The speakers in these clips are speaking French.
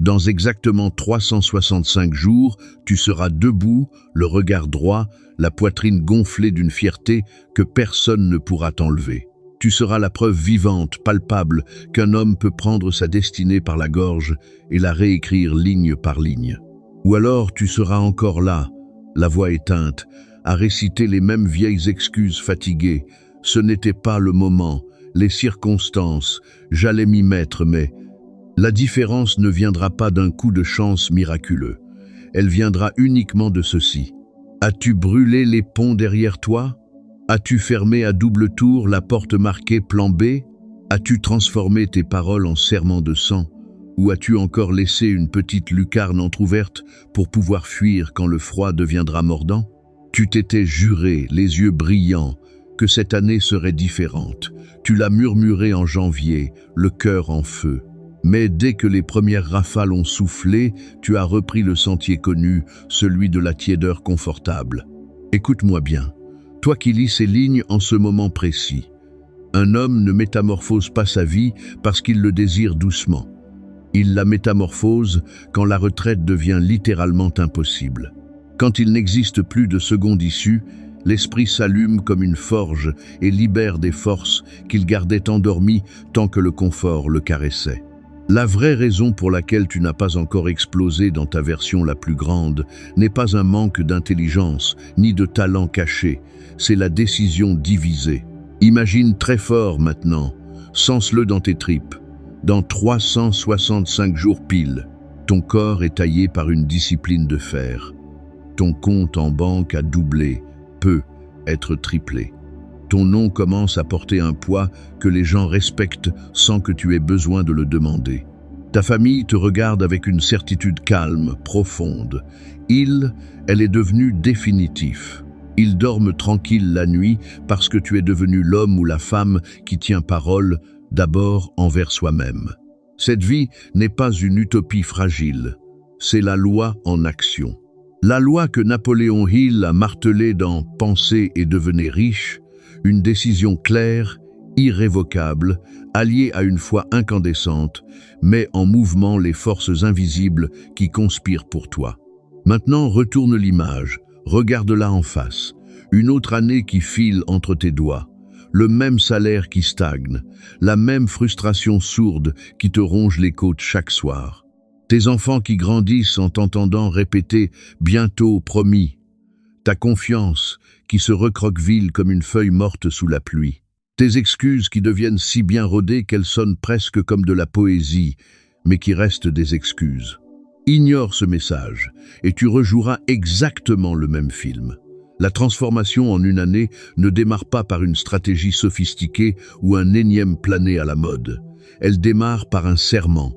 Dans exactement 365 jours, tu seras debout, le regard droit, la poitrine gonflée d'une fierté que personne ne pourra t'enlever. Tu seras la preuve vivante, palpable, qu'un homme peut prendre sa destinée par la gorge et la réécrire ligne par ligne. Ou alors tu seras encore là, la voix éteinte, à réciter les mêmes vieilles excuses fatiguées. Ce n'était pas le moment, les circonstances, j'allais m'y mettre, mais... La différence ne viendra pas d'un coup de chance miraculeux. Elle viendra uniquement de ceci. As-tu brûlé les ponts derrière toi? As-tu fermé à double tour la porte marquée plan B? As-tu transformé tes paroles en serments de sang? Ou as-tu encore laissé une petite lucarne entr'ouverte pour pouvoir fuir quand le froid deviendra mordant? Tu t'étais juré, les yeux brillants, que cette année serait différente. Tu l'as murmuré en janvier, le cœur en feu. Mais dès que les premières rafales ont soufflé, tu as repris le sentier connu, celui de la tiédeur confortable. Écoute-moi bien, toi qui lis ces lignes en ce moment précis. Un homme ne métamorphose pas sa vie parce qu'il le désire doucement. Il la métamorphose quand la retraite devient littéralement impossible. Quand il n'existe plus de seconde issue, l'esprit s'allume comme une forge et libère des forces qu'il gardait endormies tant que le confort le caressait. La vraie raison pour laquelle tu n'as pas encore explosé dans ta version la plus grande n'est pas un manque d'intelligence ni de talent caché, c'est la décision divisée. Imagine très fort maintenant, sens-le dans tes tripes. Dans 365 jours pile, ton corps est taillé par une discipline de fer. Ton compte en banque a doublé, peut être triplé. Ton nom commence à porter un poids que les gens respectent sans que tu aies besoin de le demander. Ta famille te regarde avec une certitude calme, profonde. Elle est devenue définitif. Ils dorment tranquilles la nuit parce que tu es devenu l'homme ou la femme qui tient parole, d'abord envers soi-même. Cette vie n'est pas une utopie fragile, c'est la loi en action. La loi que Napoléon Hill a martelée dans « Pensez et devenez riche », une décision claire, irrévocable, alliée à une foi incandescente, met en mouvement les forces invisibles qui conspirent pour toi. Maintenant, retourne l'image, regarde-la en face. Une autre année qui file entre tes doigts, le même salaire qui stagne, la même frustration sourde qui te ronge les côtes chaque soir. Tes enfants qui grandissent en t'entendant répéter « bientôt, promis ». Ta confiance qui se recroqueville comme une feuille morte sous la pluie. Tes excuses qui deviennent si bien rodées qu'elles sonnent presque comme de la poésie, mais qui restent des excuses. Ignore ce message et tu rejoueras exactement le même film. La transformation en une année ne démarre pas par une stratégie sophistiquée ou un énième plané à la mode. Elle démarre par un serment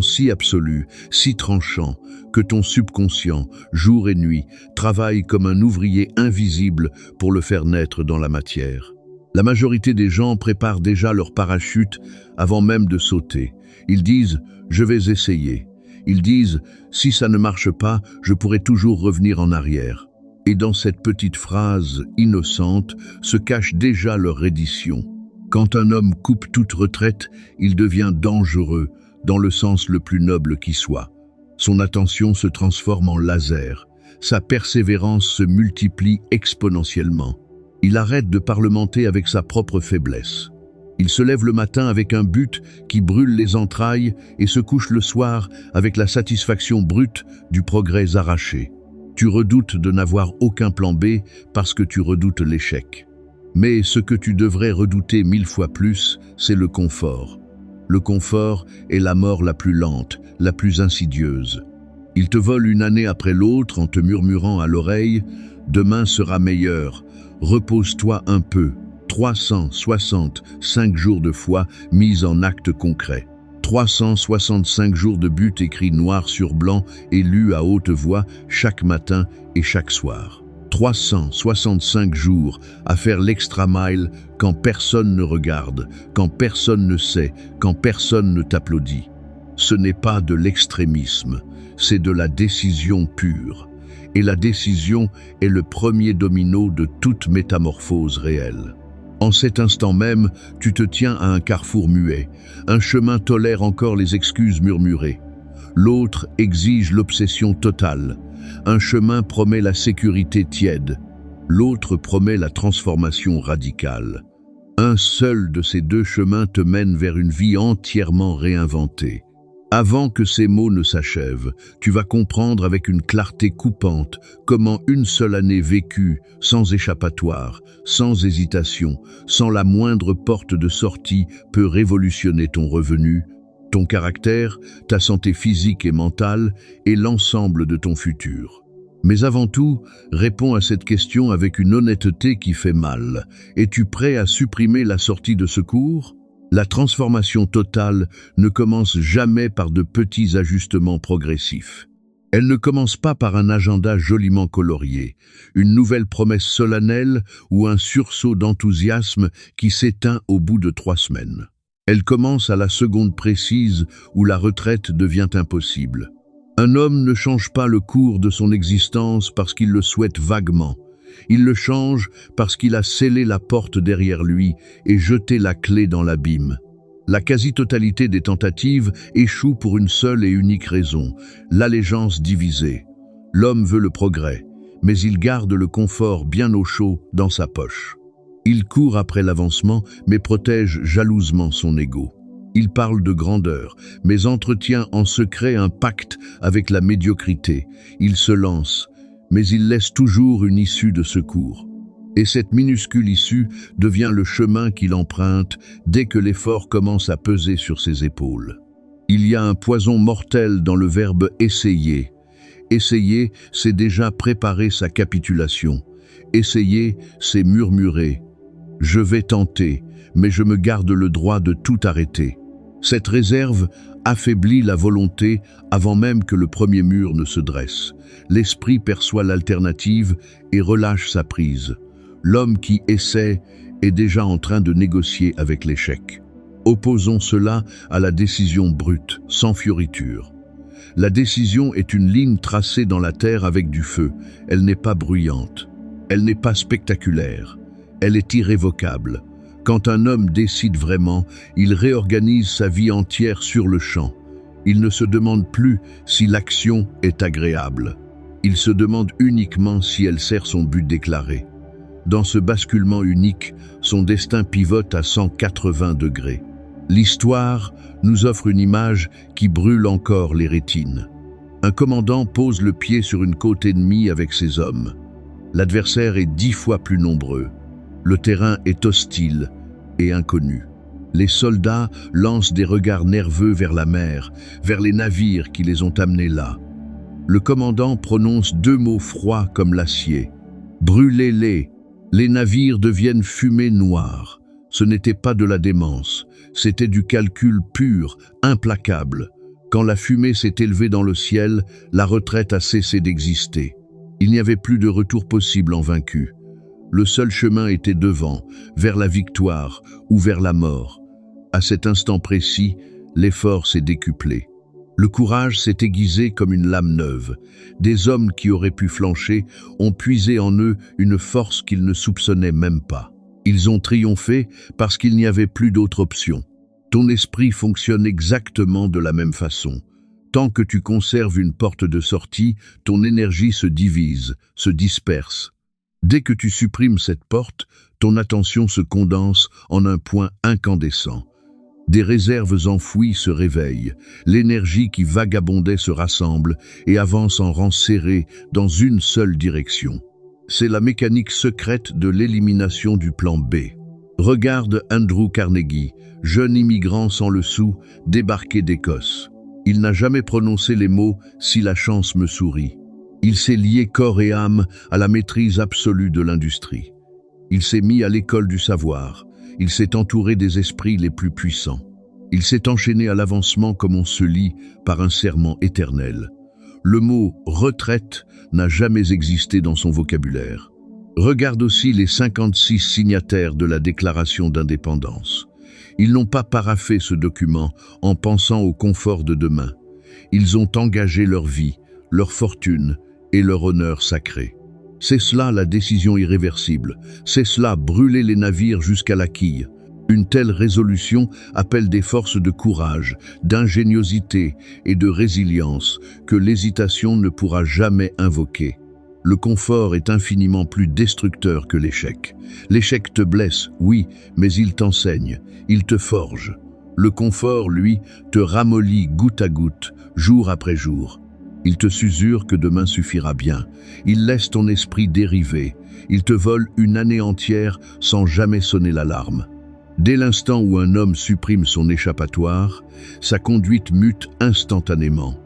si absolu, si tranchant, que ton subconscient, jour et nuit, travaille comme un ouvrier invisible pour le faire naître dans la matière. La majorité des gens préparent déjà leur parachute avant même de sauter. Ils disent « je vais essayer ». Ils disent « si ça ne marche pas, je pourrai toujours revenir en arrière ». Et dans cette petite phrase innocente se cache déjà leur reddition. Quand un homme coupe toute retraite, il devient dangereux, dans le sens le plus noble qui soit. Son attention se transforme en laser, sa persévérance se multiplie exponentiellement. Il arrête de parlementer avec sa propre faiblesse. Il se lève le matin avec un but qui brûle les entrailles et se couche le soir avec la satisfaction brute du progrès arraché. Tu redoutes de n'avoir aucun plan B parce que tu redoutes l'échec. Mais ce que tu devrais redouter 1000 fois plus, c'est le confort. Le confort est la mort la plus lente, la plus insidieuse. Il te vole une année après l'autre en te murmurant à l'oreille « Demain sera meilleur, repose-toi un peu ». 365 jours de foi mis en actes concrets. 365 jours de but écrits noir sur blanc et lus à haute voix chaque matin et chaque soir. 365 jours à faire l'extra mile quand personne ne regarde, quand personne ne sait, quand personne ne t'applaudit. Ce n'est pas de l'extrémisme, c'est de la décision pure. Et la décision est le premier domino de toute métamorphose réelle. En cet instant même, tu te tiens à un carrefour muet. Un chemin tolère encore les excuses murmurées. l'autre exige l'obsession totale. Un chemin promet la sécurité tiède, l'autre promet la transformation radicale. Un seul de ces deux chemins te mène vers une vie entièrement réinventée. Avant que ces mots ne s'achèvent, tu vas comprendre avec une clarté coupante comment une seule année vécue, sans échappatoire, sans hésitation, sans la moindre porte de sortie, peut révolutionner ton revenu, ton caractère, ta santé physique et mentale et l'ensemble de ton futur. Mais avant tout, réponds à cette question avec une honnêteté qui fait mal. Es-tu prêt à supprimer la sortie de secours ? La transformation totale ne commence jamais par de petits ajustements progressifs. Elle ne commence pas par un agenda joliment colorié, une nouvelle promesse solennelle ou un sursaut d'enthousiasme qui s'éteint au bout de 3 semaines. Elle commence à la seconde précise où la retraite devient impossible. Un homme ne change pas le cours de son existence parce qu'il le souhaite vaguement. Il le change parce qu'il a scellé la porte derrière lui et jeté la clé dans l'abîme. La quasi-totalité des tentatives échoue pour une seule et unique raison, l'allégeance divisée. L'homme veut le progrès, mais il garde le confort bien au chaud dans sa poche. Il court après l'avancement, mais protège jalousement son ego. Il parle de grandeur, mais entretient en secret un pacte avec la médiocrité. Il se lance, mais il laisse toujours une issue de secours. Et cette minuscule issue devient le chemin qu'il emprunte dès que l'effort commence à peser sur ses épaules. Il y a un poison mortel dans le verbe « essayer ». Essayer, c'est déjà préparer sa capitulation. Essayer, c'est murmurer. Je vais tenter, mais je me garde le droit de tout arrêter. Cette réserve affaiblit la volonté avant même que le premier mur ne se dresse. L'esprit perçoit l'alternative et relâche sa prise. L'homme qui essaie est déjà en train de négocier avec l'échec. Opposons cela à la décision brute, sans fioriture. La décision est une ligne tracée dans la terre avec du feu. Elle n'est pas bruyante. Elle n'est pas spectaculaire. Elle est irrévocable. Quand un homme décide vraiment, il réorganise sa vie entière sur le champ. Il ne se demande plus si l'action est agréable. Il se demande uniquement si elle sert son but déclaré. Dans ce basculement unique, son destin pivote à 180 degrés. L'histoire nous offre une image qui brûle encore les rétines. Un commandant pose le pied sur une côte ennemie avec ses hommes. L'adversaire est 10 fois plus nombreux. Le terrain est hostile et inconnu. Les soldats lancent des regards nerveux vers la mer, vers les navires qui les ont amenés là. Le commandant prononce 2 mots froids comme l'acier. Brûlez-les. Les navires deviennent fumée noire. Ce n'était pas de la démence, c'était du calcul pur, implacable. Quand la fumée s'est élevée dans le ciel, la retraite a cessé d'exister. Il n'y avait plus de retour possible en vaincu. Le seul chemin était devant, vers la victoire ou vers la mort. À cet instant précis, l'effort s'est décuplé. Le courage s'est aiguisé comme une lame neuve. Des hommes qui auraient pu flancher ont puisé en eux une force qu'ils ne soupçonnaient même pas. Ils ont triomphé parce qu'il n'y avait plus d'autre option. Ton esprit fonctionne exactement de la même façon. Tant que tu conserves une porte de sortie, ton énergie se divise, se disperse. Dès que tu supprimes cette porte, ton attention se condense en un point incandescent. Des réserves enfouies se réveillent, l'énergie qui vagabondait se rassemble et avance en rang serré dans une seule direction. C'est la mécanique secrète de l'élimination du plan B. Regarde Andrew Carnegie, jeune immigrant sans le sou, débarqué d'Écosse. Il n'a jamais prononcé les mots « si la chance me sourit ». Il s'est lié corps et âme à la maîtrise absolue de l'industrie. Il s'est mis à l'école du savoir. Il s'est entouré des esprits les plus puissants. Il s'est enchaîné à l'avancement comme on se lie par un serment éternel. Le mot « retraite » n'a jamais existé dans son vocabulaire. Regarde aussi les 56 signataires de la Déclaration d'indépendance. Ils n'ont pas paraphé ce document en pensant au confort de demain. Ils ont engagé leur vie, leur fortune et leur honneur sacré. C'est cela la décision irréversible. C'est cela brûler les navires jusqu'à la quille. Une telle résolution appelle des forces de courage, d'ingéniosité et de résilience que l'hésitation ne pourra jamais invoquer. Le confort est infiniment plus destructeur que l'échec. L'échec te blesse, oui, mais il t'enseigne, il te forge. Le confort, lui, te ramollit goutte à goutte, jour après jour. Il te s'usure que demain suffira bien. Il laisse ton esprit dériver. Il te vole une année entière sans jamais sonner l'alarme. Dès l'instant où un homme supprime son échappatoire, sa conduite mute instantanément.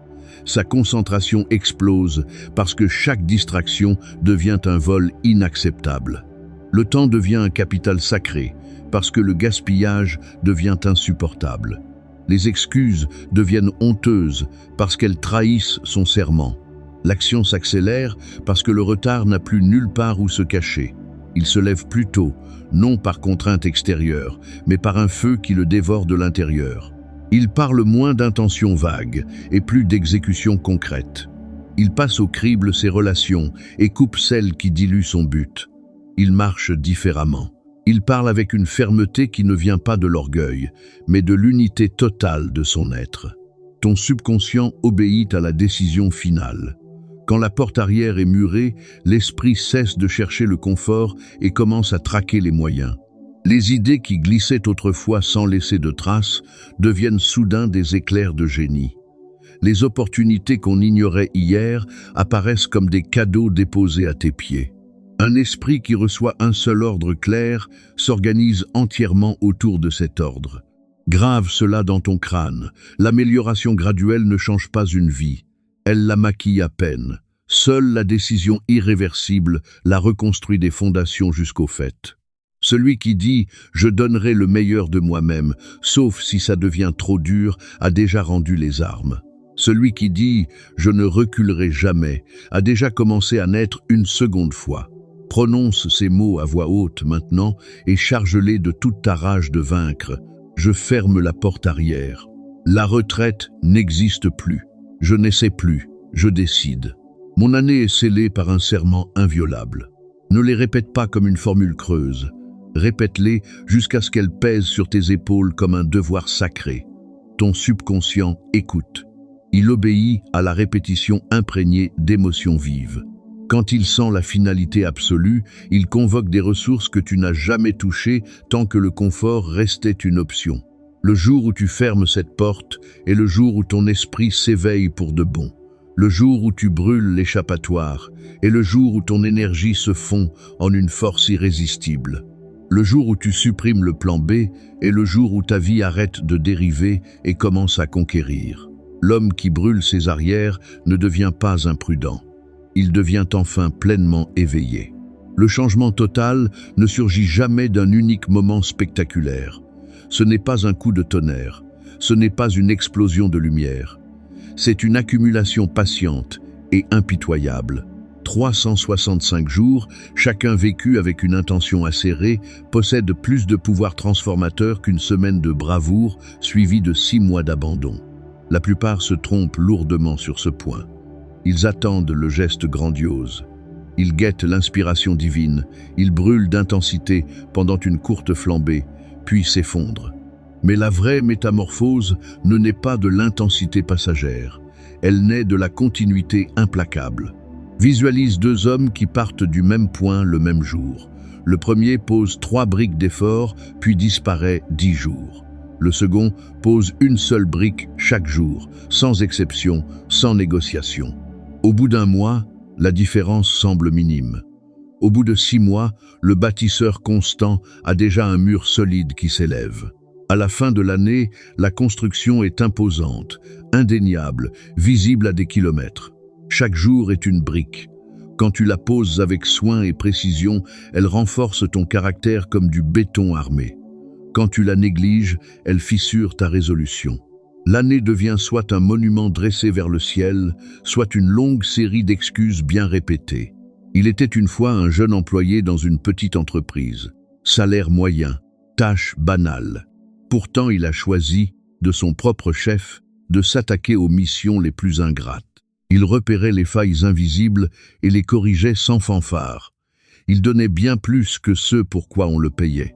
Sa concentration explose parce que chaque distraction devient un vol inacceptable. Le temps devient un capital sacré parce que le gaspillage devient insupportable. Les excuses deviennent honteuses parce qu'elles trahissent son serment. L'action s'accélère parce que le retard n'a plus nulle part où se cacher. Il se lève plus tôt, non par contrainte extérieure, mais par un feu qui le dévore de l'intérieur. Il parle moins d'intentions vagues et plus d'exécutions concrètes. Il passe au crible ses relations et coupe celles qui diluent son but. Il marche différemment. Il parle avec une fermeté qui ne vient pas de l'orgueil, mais de l'unité totale de son être. Ton subconscient obéit à la décision finale. Quand la porte arrière est murée, l'esprit cesse de chercher le confort et commence à traquer les moyens. Les idées qui glissaient autrefois sans laisser de traces deviennent soudain des éclairs de génie. Les opportunités qu'on ignorait hier apparaissent comme des cadeaux déposés à tes pieds. Un esprit qui reçoit un seul ordre clair s'organise entièrement autour de cet ordre. Grave cela dans ton crâne. L'amélioration graduelle ne change pas une vie. Elle la maquille à peine. Seule la décision irréversible la reconstruit des fondations jusqu'au fait. Celui qui dit « je donnerai le meilleur de moi-même, sauf si ça devient trop dur » a déjà rendu les armes. Celui qui dit « je ne reculerai jamais » a déjà commencé à naître une seconde fois. Prononce ces mots à voix haute maintenant et charge-les de toute ta rage de vaincre. Je ferme la porte arrière. La retraite n'existe plus. Je n'essaie plus. Je décide. Mon année est scellée par un serment inviolable. Ne les répète pas comme une formule creuse. Répète-les jusqu'à ce qu'elles pèsent sur tes épaules comme un devoir sacré. Ton subconscient écoute. Il obéit à la répétition imprégnée d'émotions vives. Quand il sent la finalité absolue, il convoque des ressources que tu n'as jamais touchées tant que le confort restait une option. Le jour où tu fermes cette porte est le jour où ton esprit s'éveille pour de bon. Le jour où tu brûles l'échappatoire est le jour où ton énergie se fond en une force irrésistible. Le jour où tu supprimes le plan B est le jour où ta vie arrête de dériver et commence à conquérir. L'homme qui brûle ses arrières ne devient pas imprudent. Il devient enfin pleinement éveillé. Le changement total ne surgit jamais d'un unique moment spectaculaire. Ce n'est pas un coup de tonnerre, ce n'est pas une explosion de lumière. C'est une accumulation patiente et impitoyable. 365 jours, chacun vécu avec une intention acérée, possède plus de pouvoir transformateur qu'une semaine de bravoure suivie de 6 mois d'abandon. La plupart se trompent lourdement sur ce point. Ils attendent le geste grandiose. Ils guettent l'inspiration divine. Ils brûlent d'intensité pendant une courte flambée, puis s'effondrent. Mais la vraie métamorphose ne naît pas de l'intensité passagère. Elle naît de la continuité implacable. Visualise 2 hommes qui partent du même point le même jour. Le premier pose 3 briques d'effort, puis disparaît 10 jours. Le second pose une seule brique chaque jour, sans exception, sans négociation. Au bout d'1 mois, la différence semble minime. Au bout de 6 mois, le bâtisseur constant a déjà un mur solide qui s'élève. À la fin de l'année, la construction est imposante, indéniable, visible à des kilomètres. Chaque jour est une brique. Quand tu la poses avec soin et précision, elle renforce ton caractère comme du béton armé. Quand tu la négliges, elle fissure ta résolution. L'année devient soit un monument dressé vers le ciel, soit une longue série d'excuses bien répétées. Il était une fois un jeune employé dans une petite entreprise. Salaire moyen, tâche banale. Pourtant, il a choisi, de son propre chef, de s'attaquer aux missions les plus ingrates. Il repérait les failles invisibles et les corrigeait sans fanfare. Il donnait bien plus que ce pour quoi on le payait.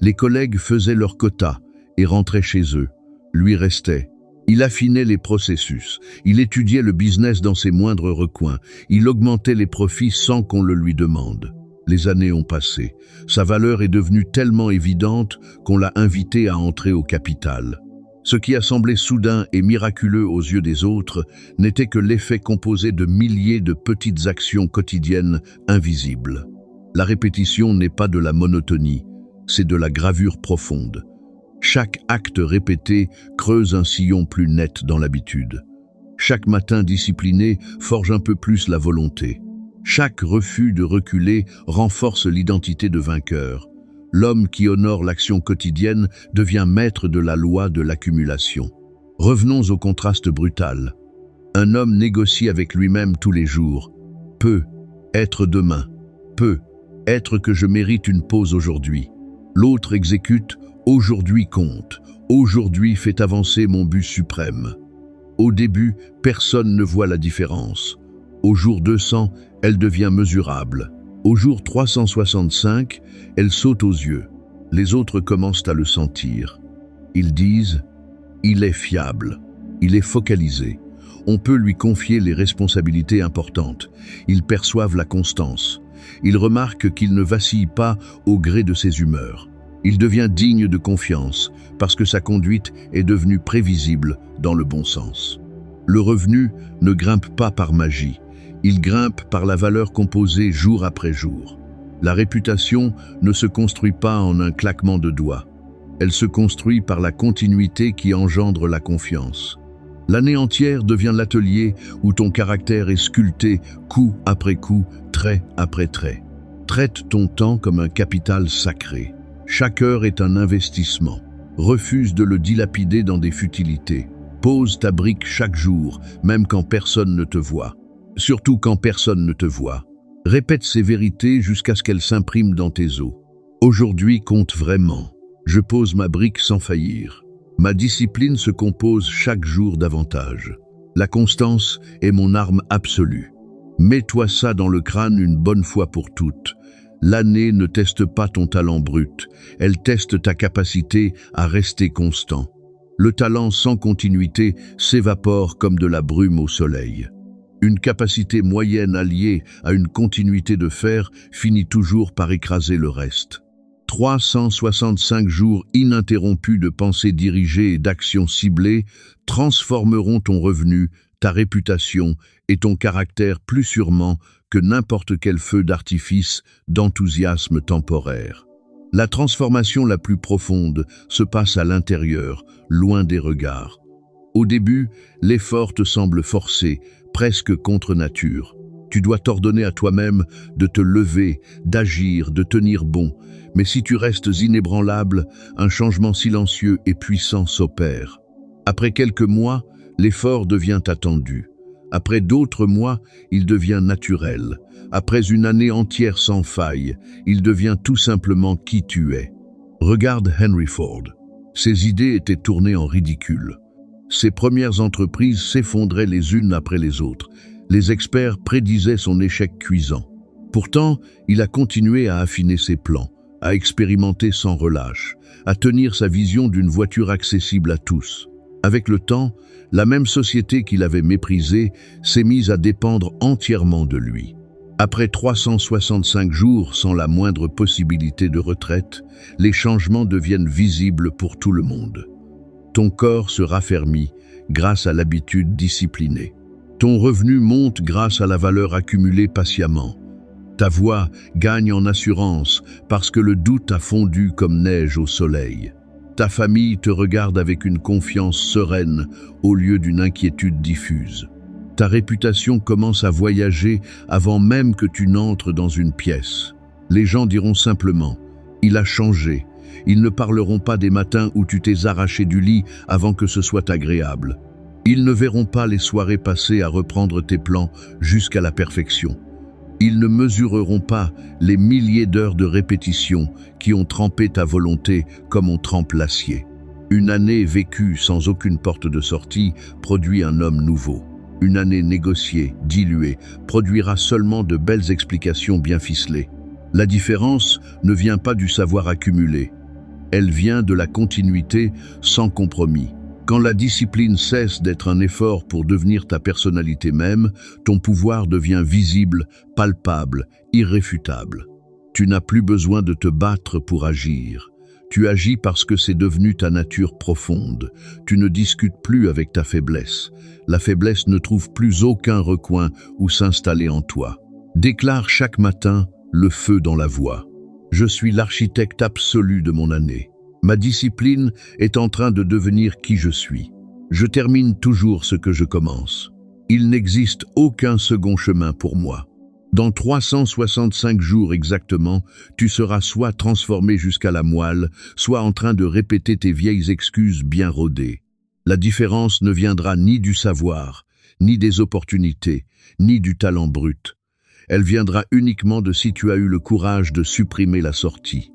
Les collègues faisaient leur quota et rentraient chez eux. Lui restait. Il affinait les processus, il étudiait le business dans ses moindres recoins, il augmentait les profits sans qu'on le lui demande. Les années ont passé. Sa valeur est devenue tellement évidente qu'on l'a invité à entrer au capital. Ce qui a semblé soudain et miraculeux aux yeux des autres n'était que l'effet composé de milliers de petites actions quotidiennes invisibles. La répétition n'est pas de la monotonie, c'est de la gravure profonde. Chaque acte répété creuse un sillon plus net dans l'habitude. Chaque matin discipliné forge un peu plus la volonté. Chaque refus de reculer renforce l'identité de vainqueur. L'homme qui honore l'action quotidienne devient maître de la loi de l'accumulation. Revenons au contraste brutal. Un homme négocie avec lui-même tous les jours. Peu, être demain. Peu, être que je mérite une pause aujourd'hui. L'autre exécute, aujourd'hui compte. Aujourd'hui fait avancer mon but suprême. Au début, personne ne voit la différence. Au jour 200, elle devient mesurable. Au jour 365, elle saute aux yeux. Les autres commencent à le sentir. Ils disent « il est fiable, il est focalisé ». On peut lui confier les responsabilités importantes. Ils perçoivent la constance. Ils remarquent qu'il ne vacille pas au gré de ses humeurs. Il devient digne de confiance parce que sa conduite est devenue prévisible dans le bon sens. Le revenu ne grimpe pas par magie. Il grimpe par la valeur composée jour après jour. La réputation ne se construit pas en un claquement de doigts. Elle se construit par la continuité qui engendre la confiance. L'année entière devient l'atelier où ton caractère est sculpté coup après coup, trait après trait. Traite ton temps comme un capital sacré. Chaque heure est un investissement. Refuse de le dilapider dans des futilités. Pose ta brique chaque jour, même quand personne ne te voit. Surtout quand personne ne te voit. Répète ces vérités jusqu'à ce qu'elles s'impriment dans tes os. Aujourd'hui compte vraiment. Je pose ma brique sans faillir. Ma discipline se compose chaque jour davantage. La constance est mon arme absolue. Mets-toi ça dans le crâne une bonne fois pour toutes. L'année ne teste pas ton talent brut, elle teste ta capacité à rester constant. Le talent sans continuité s'évapore comme de la brume au soleil. Une capacité moyenne alliée à une continuité de fer finit toujours par écraser le reste. 365 jours ininterrompus de pensées dirigées et d'actions ciblées transformeront ton revenu, ta réputation et ton caractère plus sûrement que n'importe quel feu d'artifice d'enthousiasme temporaire. La transformation la plus profonde se passe à l'intérieur, loin des regards. Au début, l'effort te semble forcé, presque contre nature. Tu dois t'ordonner à toi-même de te lever, d'agir, de tenir bon. Mais si tu restes inébranlable, un changement silencieux et puissant s'opère. Après quelques mois, l'effort devient attendu. Après d'autres mois, il devient naturel. Après une année entière sans faille, il devient tout simplement qui tu es. Regarde Henry Ford. Ses idées étaient tournées en ridicule. Ses premières entreprises s'effondraient les unes après les autres. Les experts prédisaient son échec cuisant. Pourtant, il a continué à affiner ses plans, à expérimenter sans relâche, à tenir sa vision d'une voiture accessible à tous. Avec le temps, la même société qu'il avait méprisée s'est mise à dépendre entièrement de lui. Après 365 jours sans la moindre possibilité de retraite, les changements deviennent visibles pour tout le monde. Ton corps se raffermit grâce à l'habitude disciplinée. Ton revenu monte grâce à la valeur accumulée patiemment. Ta voix gagne en assurance parce que le doute a fondu comme neige au soleil. Ta famille te regarde avec une confiance sereine au lieu d'une inquiétude diffuse. Ta réputation commence à voyager avant même que tu n'entres dans une pièce. Les gens diront simplement « il a changé ». Ils ne parleront pas des matins où tu t'es arraché du lit avant que ce soit agréable. Ils ne verront pas les soirées passées à reprendre tes plans jusqu'à la perfection. Ils ne mesureront pas les milliers d'heures de répétition qui ont trempé ta volonté comme on trempe l'acier. Une année vécue sans aucune porte de sortie produit un homme nouveau. Une année négociée, diluée, produira seulement de belles explications bien ficelées. La différence ne vient pas du savoir accumulé, Elle vient de la continuité sans compromis. Quand la discipline cesse d'être un effort pour devenir ta personnalité même, ton pouvoir devient visible, palpable, irréfutable. Tu n'as plus besoin de te battre pour agir. Tu agis parce que c'est devenu ta nature profonde. Tu ne discutes plus avec ta faiblesse. La faiblesse ne trouve plus aucun recoin où s'installer en toi. Déclare chaque matin le feu dans la voix. Je suis l'architecte absolu de mon année. Ma discipline est en train de devenir qui je suis. Je termine toujours ce que je commence. Il n'existe aucun second chemin pour moi. Dans 365 jours exactement, tu seras soit transformé jusqu'à la moelle, soit en train de répéter tes vieilles excuses bien rodées. La différence ne viendra ni du savoir, ni des opportunités, ni du talent brut. Elle viendra uniquement de si tu as eu le courage de supprimer la sortie.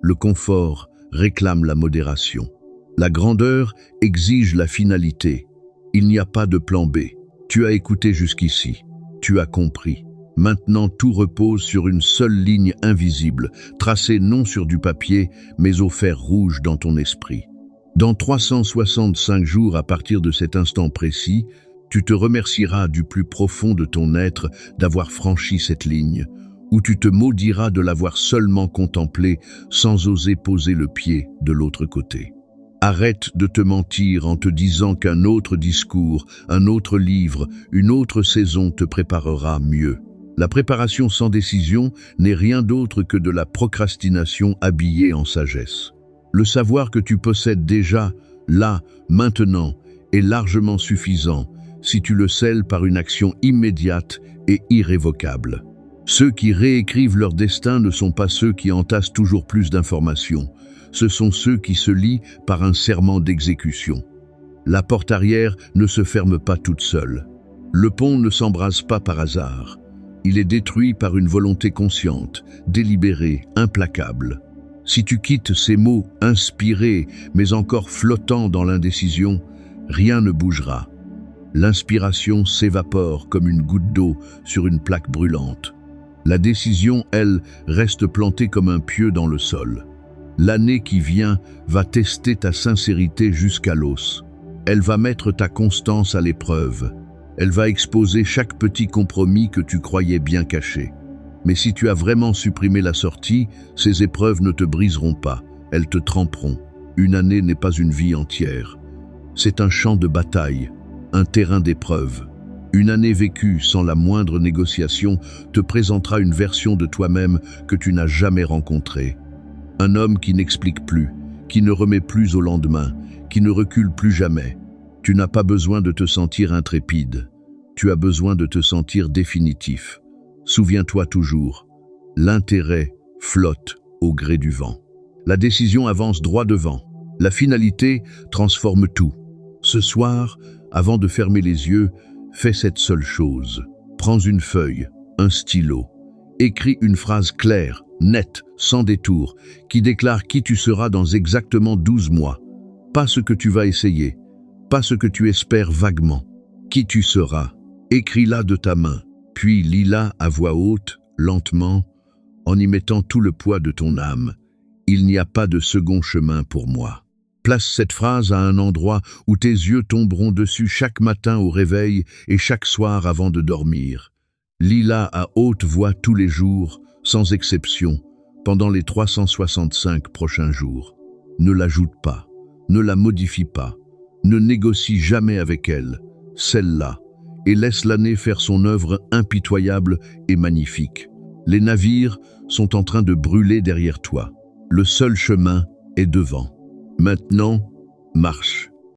Le confort réclame la modération. La grandeur exige la finalité. Il n'y a pas de plan B. Tu as écouté jusqu'ici. Tu as compris. Maintenant, tout repose sur une seule ligne invisible, tracée non sur du papier, mais au fer rouge dans ton esprit. Dans 365 jours à partir de cet instant précis, tu te remercieras du plus profond de ton être d'avoir franchi cette ligne, ou tu te maudiras de l'avoir seulement contemplé sans oser poser le pied de l'autre côté. Arrête de te mentir en te disant qu'un autre discours, un autre livre, une autre saison te préparera mieux. La préparation sans décision n'est rien d'autre que de la procrastination habillée en sagesse. Le savoir que tu possèdes déjà, là, maintenant, est largement suffisant si tu le scelles par une action immédiate et irrévocable. Ceux qui réécrivent leur destin ne sont pas ceux qui entassent toujours plus d'informations. Ce sont ceux qui se lient par un serment d'exécution. La porte arrière ne se ferme pas toute seule. Le pont ne s'embrase pas par hasard. Il est détruit par une volonté consciente, délibérée, implacable. Si tu quittes ces mots inspirés, mais encore flottants dans l'indécision, rien ne bougera. L'inspiration s'évapore comme une goutte d'eau sur une plaque brûlante. La décision, elle, reste plantée comme un pieu dans le sol. L'année qui vient va tester ta sincérité jusqu'à l'os. Elle va mettre ta constance à l'épreuve. Elle va exposer chaque petit compromis que tu croyais bien caché. Mais si tu as vraiment supprimé la sortie, ces épreuves ne te briseront pas, elles te tremperont. Une année n'est pas une vie entière. C'est un champ de bataille, un terrain d'épreuve. Une année vécue sans la moindre négociation te présentera une version de toi-même que tu n'as jamais rencontrée. Un homme qui n'explique plus, qui ne remet plus au lendemain, qui ne recule plus jamais. Tu n'as pas besoin de te sentir intrépide. Tu as besoin de te sentir définitif. Souviens-toi toujours, l'intérêt flotte au gré du vent. La décision avance droit devant. La finalité transforme tout. Ce soir, avant de fermer les yeux, fais cette seule chose. Prends une feuille, un stylo. Écris une phrase claire, nette, sans détour, qui déclare qui tu seras dans exactement 12 mois. Pas ce que tu vas essayer, pas ce que tu espères vaguement. Qui tu seras. Écris-la de ta main, puis lis-la à voix haute, lentement, en y mettant tout le poids de ton âme. Il n'y a pas de second chemin pour moi. Place cette phrase à un endroit où tes yeux tomberont dessus chaque matin au réveil et chaque soir avant de dormir. Lis-la à haute voix tous les jours, sans exception, pendant les 365 prochains jours. Ne l'ajoute pas, ne la modifie pas, ne négocie jamais avec elle, celle-là, et laisse l'année faire son œuvre impitoyable et magnifique. Les navires sont en train de brûler derrière toi. Le seul chemin est devant. Maintenant, marche.